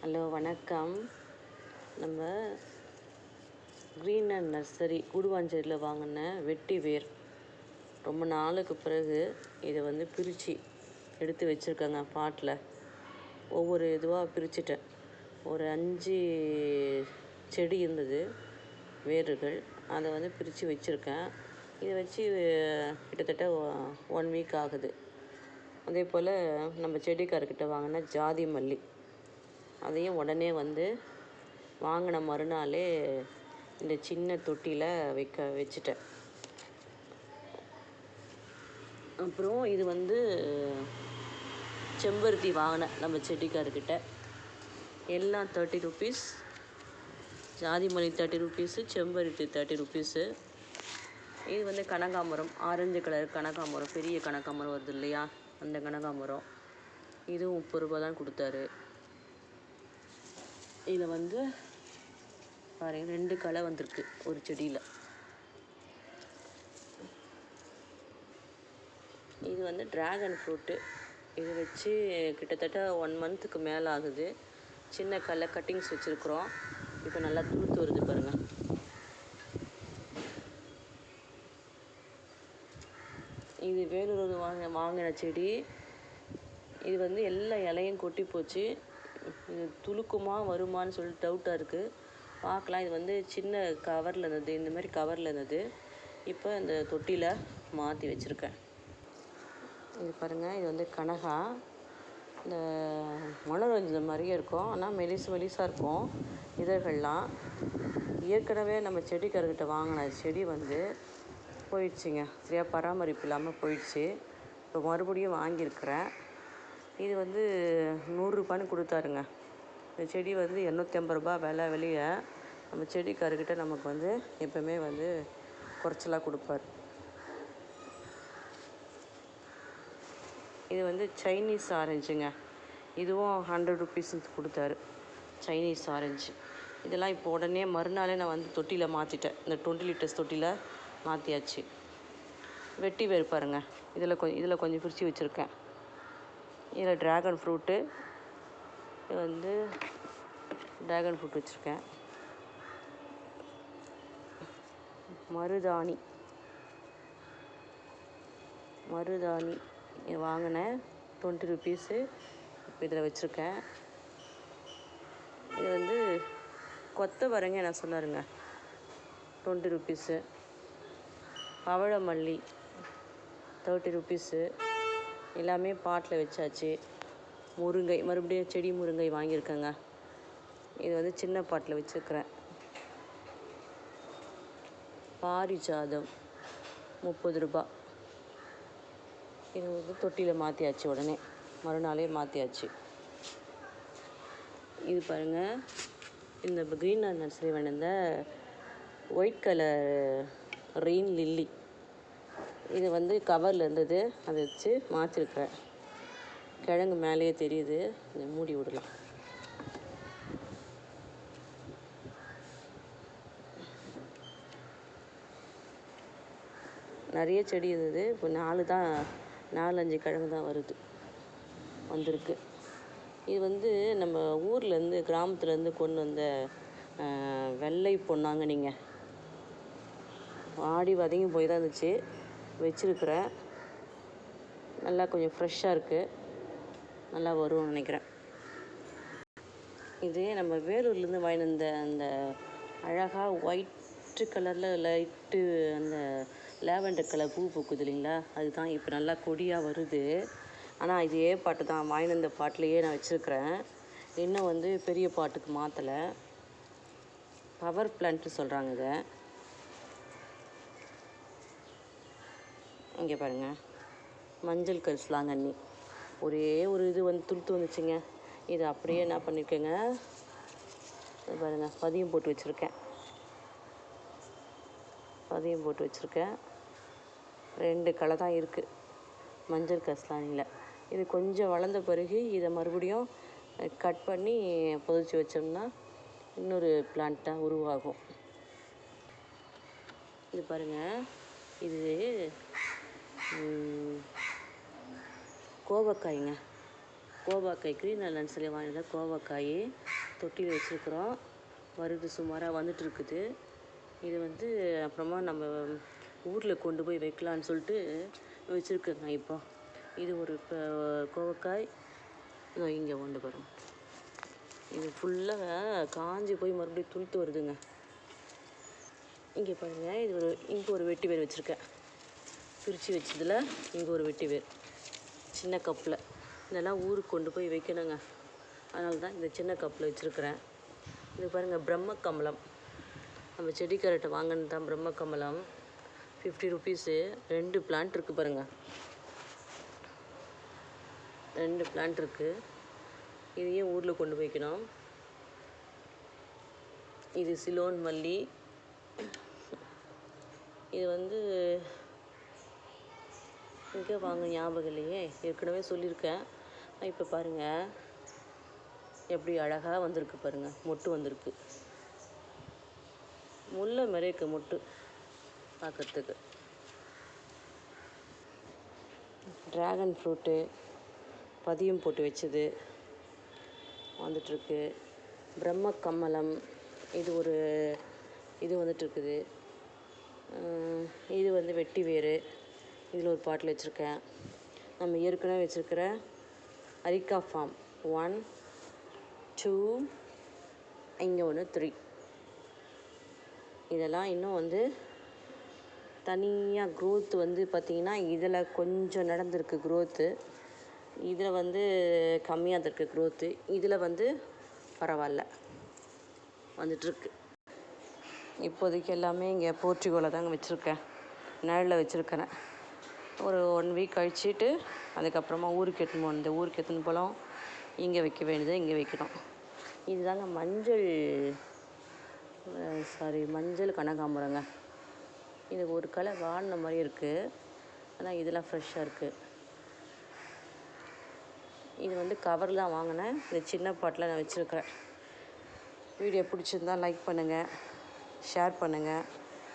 Hello வணக்கம். நம்ம green and nursery கூடுவாஞ்சேரியில் வாங்கின வெட்டி வேர் ரொம்ப நாளுக்கு பிறகு இதை பிரித்து எடுத்து வச்சுருக்கேங்க பாட்டில். ஒவ்வொரு இதுவாக பிரிச்சுட்டேன். ஒரு 5 செடி இருந்தது வேர்கள், அதை பிரித்து வச்சுருக்கேன். இதை வச்சு கிட்டத்தட்ட 1 வீக் ஆகுது. அதே போல் நம்ம செடிக்காரர்கிட்ட வாங்கின ஜாதி மல்லி, அதையும் உடனே வாங்கின மறுநாளே இந்த சின்ன தொட்டியில் வச்சுட்டேன். அப்புறம் இது செம்பருத்தி வாங்கினேன் நம்ம செடிக்காரர்கிட்ட. எல்லாம் 30 ருபீஸ். ஜாதி மல்லி 30 ருபீஸு, செம்பருத்தி 30 ருபீஸு. இது கனகாம்பரம், ஆரஞ்சு கலர் கனகாம்பரம், பெரிய கனகாம்பரம் வருது இல்லையா, அந்த கனகாம்பரம். இதுவும் 30 ரூபா தான் கொடுத்தாரு. இதில் பாருங்கள், 2 களை வந்திருக்கு ஒரு செடியில். இது ட்ராகன் ஃப்ரூட்டு. இது வச்சு கிட்டத்தட்ட 1 மந்த்துக்கு மேலே ஆகுது. சின்ன கட்டிங்ஸ் வச்சுருக்குறோம். இப்போ நல்லா துளுத்து வருது பாருங்கள். இது வேலூர் வாங்கின செடி. இது எல்லா இலையும் கொட்டி போச்சு. இது துளுக்குமா வருமானு சொல்லிட்டு டவுட்டாக இருக்குது. பார்க்கலாம். இது சின்ன கவரில் இருந்தது, இந்த மாதிரி கவரில் இருந்தது. இப்போ இந்த தொட்டியில் மாற்றி வச்சுருக்கேன். இது பாருங்கள், இது கனகா. இந்த மனோரஞ்சன் மாதிரியே இருக்கும், ஆனால் மெலிசாக இருக்கும் இதழ்கள்லாம். ஏற்கனவே நம்ம செடிக்காரர்கிட்ட வாங்கின செடி போயிடுச்சுங்க. சரியாக பராமரிப்பு இல்லாமல் போயிடுச்சு. இப்போ மறுபடியும் வாங்கியிருக்கிறேன். இது 100 ரூபான்னு கொடுத்தாருங்க. இந்த செடி 250 ரூபா விலை. வெளியே நம்ம செடிக்காரர்கிட்ட நமக்கு எப்போவுமே குறைச்சலாக கொடுப்பார். இது சைனீஸ் ஆரஞ்சுங்க. இதுவும் 100 ருபீஸ் கொடுத்தாரு. Chinese orange. இதெல்லாம் இப்போ உடனே மறுநாளே நான் தொட்டியில் மாற்றிட்டேன். இந்த 20 லிட்டர்ஸ் தொட்டியில் மாற்றியாச்சு. வெட்டி வேர் பாருங்கள், இதில் கொஞ்சம் பிரித்து வச்சுருக்கேன். இதில் ட்ராகன் ஃப்ரூட்டு, இது ட்ராகன் ஃப்ரூட் வச்சுருக்கேன். மருதாணி வாங்கினேன் 20 ருபீஸு. இப்போ இதில் வச்சுருக்கேன். இது கொத்தவரங்க என்ன சொன்னாருங்க, 20 ருபீஸு. பவழமல்லி 30 ருபீஸு. எல்லாமே பாட்டில் வச்சாச்சு. முருங்கை, மறுபடியும் செடி முருங்கை வாங்கியிருக்கேங்க. இது சின்ன பாட்டில் வச்சுருக்கிறேன். பாரிஜாதம் 30 ரூபா. இது தொட்டியில் மாற்றியாச்சு. உடனே மறுநாளே மாற்றியாச்சு. இது பாருங்கள், இந்த க்ரீன் நர்சரி வேணுந்த ஒயிட் கலர் ரெயின் லில்லி. இது கவரில் இருந்தது, அதை வச்சு மாற்றிருக்கிறேன். கிழங்கு மேலேயே தெரியுது. இதை மூடி விடலாம். நிறைய செடி இருந்தது. இப்போ 4-5 கிழங்கு தான் வந்திருக்கு. இது நம்ம ஊர்லேருந்து, கிராமத்துலேருந்து கொண்டு வந்த வெள்ளை பொன்னாங்க. நீங்கள் ஆடி வதங்கி போய் தான் இருந்துச்சு. வச்சுருக்கிறேன். நல்லா கொஞ்சம் ஃப்ரெஷ்ஷாக இருக்குது. நல்லா வரும்னு நினைக்கிறேன். இது நம்ம வேலூர்லேருந்து வாங்கிட்டு வந்த அந்த அழகாக ஒயிட்டு கலரில் லைட்டு அந்த லேவெண்டர் கலர் பூ பூக்குது இல்லைங்களா, அதுதான் இப்போ நல்லா கொடியாக வருது. ஆனால் இதே பாட்டு தான் வாங்கிட்டு வந்த பாட்டிலையே நான் வச்சுருக்கிறேன். இன்னும் பெரிய பாட்டுக்கு மாற்றலை. பவர் பிளான்ட்டு சொல்கிறாங்க இதை. இங்கே பாருங்கள், மஞ்சள் கரிசலாங்கண்ணி. ஒரே ஒரு இது துளுத்து வந்துச்சுங்க. இது அப்படியே என்ன பண்ணியிருக்கேங்க, பாருங்கள், பதியம் போட்டு வச்சுருக்கேன். 2 களை தான் இருக்குது மஞ்சள் கரிசலாங்கண்ணியில். இது கொஞ்சம் வளர்ந்த பிறகு இதை மறுபடியும் கட் பண்ணி பொதிச்சு வச்சோம்னா இன்னொரு பிளான்ட்டாக உருவாகும். இது பாருங்கள், இது கோவக்காய்ங்க. கோவாக்காய் க்ரீன் ஐலாண்ட் சொல்லி வாங்கின கோவாக்காய் தொட்டியில் வச்சுருக்குறோம். வருது, சுமாராக வந்துட்டுருக்குது. இது வந்து அப்புறமா நம்ம ஊரில் கொண்டு போய் வைக்கலான்னு சொல்லிட்டு வச்சுருக்கேங்க. இப்போ இது ஒரு கோவக்காய் இங்கே கொண்டு வரும். இது ஃபுல்லாக காஞ்சி போய் மறுபடியும் துளுத்து வருதுங்க. இங்கே பாருங்கள், இது இங்கே ஒரு வெட்டி வேர் வச்சுருக்கேன். பிரித்து வச்சதில் இங்கே ஒரு வெட்டி வேர் சின்ன கப்பில். இதெல்லாம் ஊருக்கு கொண்டு போய் வைக்கணுங்க. அதனால தான் இந்த சின்ன கப்பில் வச்சுருக்கிறேன். இது பாருங்கள், பிரம்ம கமலம். நம்ம செடிக்காரர்கிட்ட வாங்கினது தான் பிரம்ம கமலம். 50 ருபீஸு. 2 பிளான்ட் இருக்குது பாருங்கள். 2 பிளான்ட் இருக்குது. இதையும் ஊரில் கொண்டு வைக்கணும். இது சிலோன் மல்லி. இது வந்து இங்கே வாங்க ஞாபகம் இல்லையே, ஏற்கனவே சொல்லியிருக்கேன். இப்போ பாருங்கள் எப்படி அழகாக வந்திருக்கு பாருங்கள், மொட்டு வந்திருக்கு. முல்லை மாதிரி இருக்குது மொட்டு பார்க்குறதுக்கு. ட்ராகன் ஃப்ரூட்டு பதியம் போட்டு வச்சது வந்துட்டுருக்கு. பிரம்ம கமலம் இது வந்துட்டுருக்குது. இது வந்து வெட்டி வேர். இதில் ஒரு பாட்டில் வச்சுருக்கேன். நம்ம ஏற்கனவே வச்சுருக்கிற அரிக்கா ஃபார்ம் 1 2 இங்கே 1 3. இதெல்லாம் இன்னும் வந்து தனியாக க்ரோத் வந்து பார்த்திங்கன்னா இதில் கொஞ்சம் நடந்திருக்கு க்ரோத்து. இதில் வந்து கம்மியாக இருக்குது க்ரோத்து. இதில் வந்து பரவாயில்ல வந்துட்டுருக்கு. இப்போதைக்கு எல்லாமே இங்கே போர்ட்டிகோவில் தாங்க வச்சுருக்கேன். நிழலில் வச்சுருக்கிறேன். ஒரு 1 வீக் கழிச்சிட்டு அதுக்கப்புறமா ஊருக்கு எடுத்துன்னு போகணும். இந்த ஊருக்கு எடுத்துன்னு போகலாம். இங்கே வைக்க வேண்டியது இங்கே வைக்கணும். இதுதாங்க மஞ்சள் கனகாம்பரங்க. இது ஒரு கலர் வாடின மாதிரி இருக்குது. ஆனால் இதெல்லாம் ஃப்ரெஷ்ஷாக இருக்குது. இது வந்து கவரில் தான் வாங்கினேன். இந்த சின்ன பாட்டில் நான் வச்சுருக்கிறேன். வீடியோ பிடிச்சிருந்தால் லைக் பண்ணுங்கள், ஷேர் பண்ணுங்கள்.